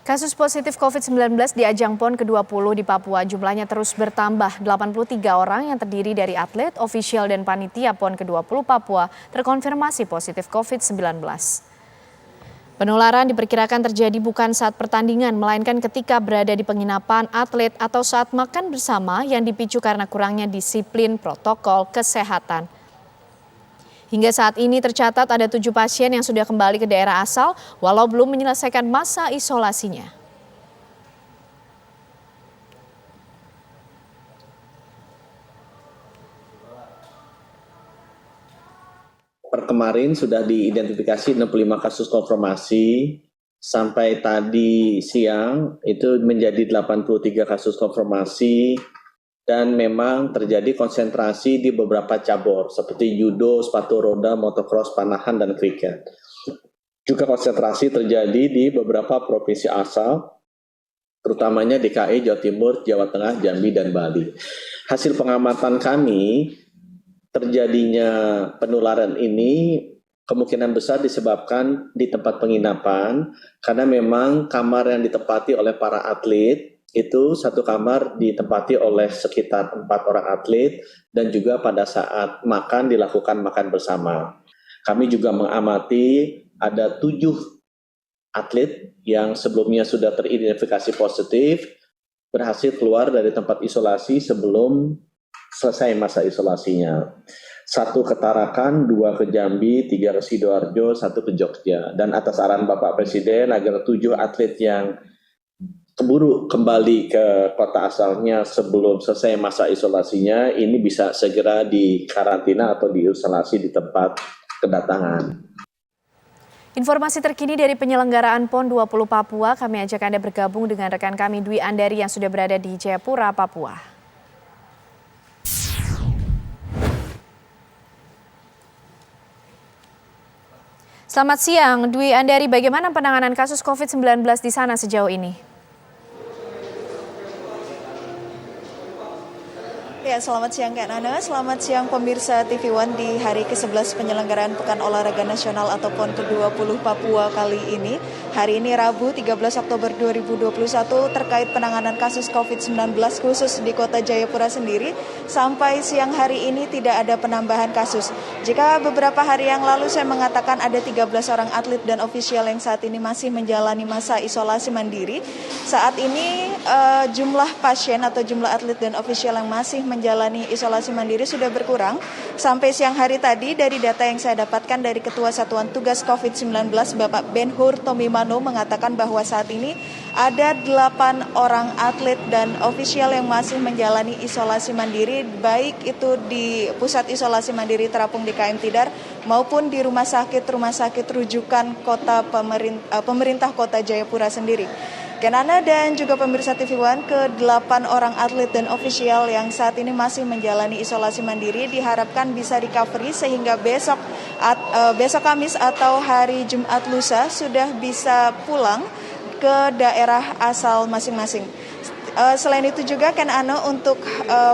Kasus positif COVID-19 di ajang PON ke-20 di Papua jumlahnya terus bertambah. 83 orang yang terdiri dari atlet, ofisial dan panitia PON ke-20 Papua terkonfirmasi positif COVID-19. Penularan diperkirakan terjadi bukan saat pertandingan, melainkan ketika berada di penginapan atlet atau saat makan bersama yang dipicu karena kurangnya disiplin protokol kesehatan. Hingga saat ini tercatat ada 7 pasien yang sudah kembali ke daerah asal walau belum menyelesaikan masa isolasinya. Per kemarin sudah diidentifikasi 65 kasus konfirmasi, sampai tadi siang itu menjadi 83 kasus konfirmasi, dan memang terjadi konsentrasi di beberapa cabur seperti judo, sepatu roda, motocross, panahan, dan kriket. Juga konsentrasi terjadi di beberapa provinsi asal, terutamanya DKI, Jawa Timur, Jawa Tengah, Jambi, dan Bali. Hasil pengamatan kami, terjadinya penularan ini kemungkinan besar disebabkan di tempat penginapan, karena memang kamar yang ditempati oleh para atlet itu satu kamar ditempati oleh sekitar 4 orang atlet, dan juga pada saat makan dilakukan makan bersama. Kami juga mengamati ada 7 atlet yang sebelumnya sudah teridentifikasi positif berhasil keluar dari tempat isolasi sebelum selesai masa isolasinya. 1 ke Tarakan, 2 ke Jambi, 3 ke Sidoarjo, 1 ke Jogja. Dan atas arahan Bapak Presiden agar 7 atlet yang keburu kembali ke kota asalnya sebelum selesai masa isolasinya ini bisa segera dikarantina atau diisolasi di tempat kedatangan. Informasi terkini dari penyelenggaraan PON 20 Papua, kami ajak Anda bergabung dengan rekan kami Dwi Andari yang sudah berada di Jayapura, Papua. Selamat siang, Dwi Andari, bagaimana penanganan kasus COVID-19 di sana sejauh ini? Ya, selamat siang Kak Nana, selamat siang pemirsa TV One di hari ke-11 penyelenggaraan Pekan Olahraga Nasional atau PON ke-20 Papua kali ini. Hari ini Rabu 13 Oktober 2021 terkait penanganan kasus COVID-19 khusus di kota Jayapura sendiri. Sampai siang hari ini tidak ada penambahan kasus. Jika beberapa hari yang lalu saya mengatakan ada 13 orang atlet dan ofisial yang saat ini masih menjalani masa isolasi mandiri, saat ini jumlah pasien atau jumlah atlet dan ofisial yang masih menjalani isolasi mandiri sudah berkurang. Sampai siang hari tadi dari data yang saya dapatkan dari Ketua Satuan Tugas COVID-19 Bapak Ben-Hur Tomimano mengatakan bahwa saat ini ada 8 orang atlet dan ofisial yang masih menjalani isolasi mandiri, baik itu di pusat isolasi mandiri terapung di KM Tidar maupun di rumah sakit rujukan kota pemerintah kota Jayapura sendiri. Kenana dan juga pemirsa TV One, ke-8 orang atlet dan ofisial yang saat ini masih menjalani isolasi mandiri diharapkan bisa recovery sehingga besok Kamis atau hari Jumat lusa sudah bisa pulang ke daerah asal masing-masing. Selain itu juga untuk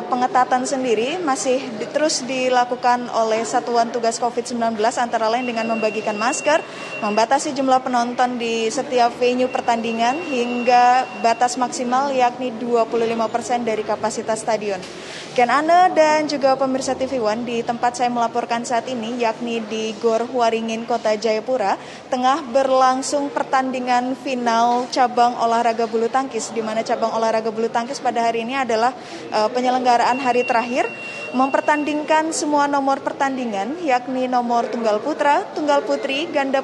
pengetatan sendiri masih terus dilakukan oleh Satuan Tugas COVID-19 antara lain dengan membagikan masker, membatasi jumlah penonton di setiap venue pertandingan hingga batas maksimal yakni 25% dari kapasitas stadion. Dan juga pemirsa TV One, di tempat saya melaporkan saat ini yakni di Gor Waringin Kota Jayapura tengah berlangsung pertandingan final cabang olahraga bulu tangkis, di mana cabang olahraga bulu tangkis pada hari ini adalah penyelenggaraan hari terakhir mempertandingkan semua nomor pertandingan yakni nomor tunggal putra, tunggal putri, ganda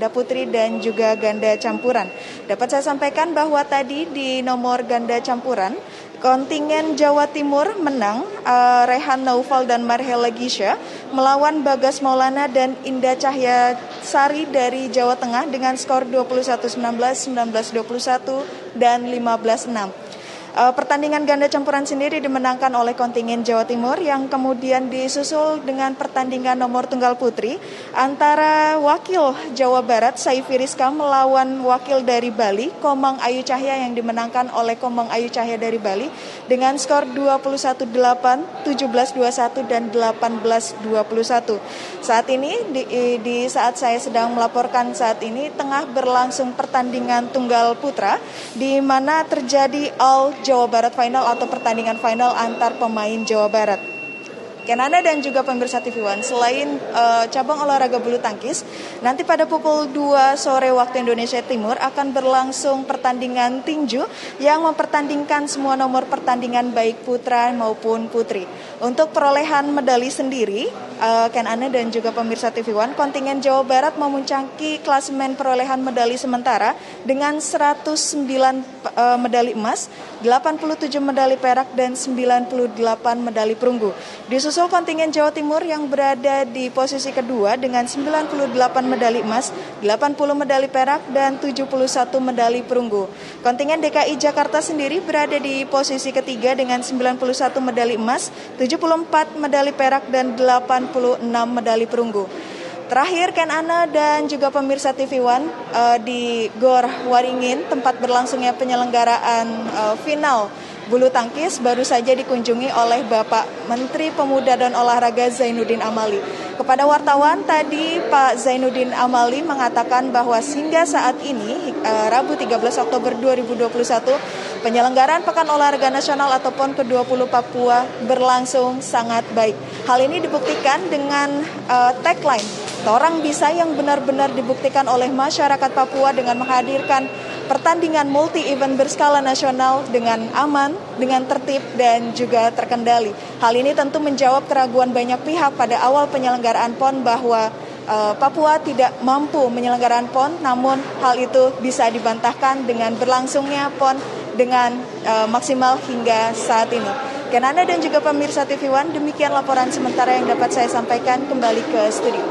putri dan juga ganda campuran. Dapat saya sampaikan bahwa tadi di nomor ganda campuran kontingen Jawa Timur menang, Rehan Naufal dan Marhela Gisha melawan Bagas Maulana dan Indah Cahya Sari dari Jawa Tengah dengan skor 21-19, 19-21, dan 15-6. Pertandingan ganda campuran sendiri dimenangkan oleh kontingen Jawa Timur yang kemudian disusul dengan pertandingan nomor tunggal putri antara wakil Jawa Barat Saifi Rizka melawan wakil dari Bali Komang Ayu Cahya yang dimenangkan oleh Komang Ayu Cahya dari Bali dengan skor 21-8, 17-21 dan 18-21. Saat ini di saat saya sedang melaporkan saat ini tengah berlangsung pertandingan tunggal putra di mana terjadi All Jawa Barat Final atau pertandingan final antar pemain Jawa Barat. Kenana dan juga pemirsa TV One, selain cabang olahraga bulu tangkis, nanti pada pukul 2 sore waktu Indonesia Timur akan berlangsung pertandingan tinju yang mempertandingkan semua nomor pertandingan baik putra maupun putri. Untuk perolehan medali sendiri, Kenana dan juga pemirsa TV One, kontingen Jawa Barat memuncaki klasemen perolehan medali sementara dengan 109 medali emas, 87 medali perak dan 98 medali perunggu. Disusul kontingen Jawa Timur yang berada di posisi kedua dengan 98 medali emas, 80 medali perak, dan 71 medali perunggu. Kontingen DKI Jakarta sendiri berada di posisi ketiga dengan 91 medali emas, 74 medali perak, dan 86 medali perunggu. Terakhir, Kenana dan juga pemirsa TV One di Gor Waringin, tempat berlangsungnya penyelenggaraan final bulu tangkis baru saja dikunjungi oleh Bapak Menteri Pemuda dan Olahraga Zainuddin Amali. Kepada wartawan tadi Pak Zainuddin Amali mengatakan bahwa hingga saat ini Rabu 13 Oktober 2021 penyelenggaraan Pekan Olahraga Nasional atau PON ke-20 Papua berlangsung sangat baik. Hal ini dibuktikan dengan tagline "Torang Bisa" yang benar-benar dibuktikan oleh masyarakat Papua dengan menghadirkan pertandingan multi-event berskala nasional dengan aman, dengan tertib, dan juga terkendali. Hal ini tentu menjawab keraguan banyak pihak pada awal penyelenggaraan PON bahwa Papua tidak mampu menyelenggaraan PON, namun hal itu bisa dibantahkan dengan berlangsungnya PON dengan maksimal hingga saat ini. Kenana dan juga pemirsa TV One, demikian laporan sementara yang dapat saya sampaikan. Kembali ke studio.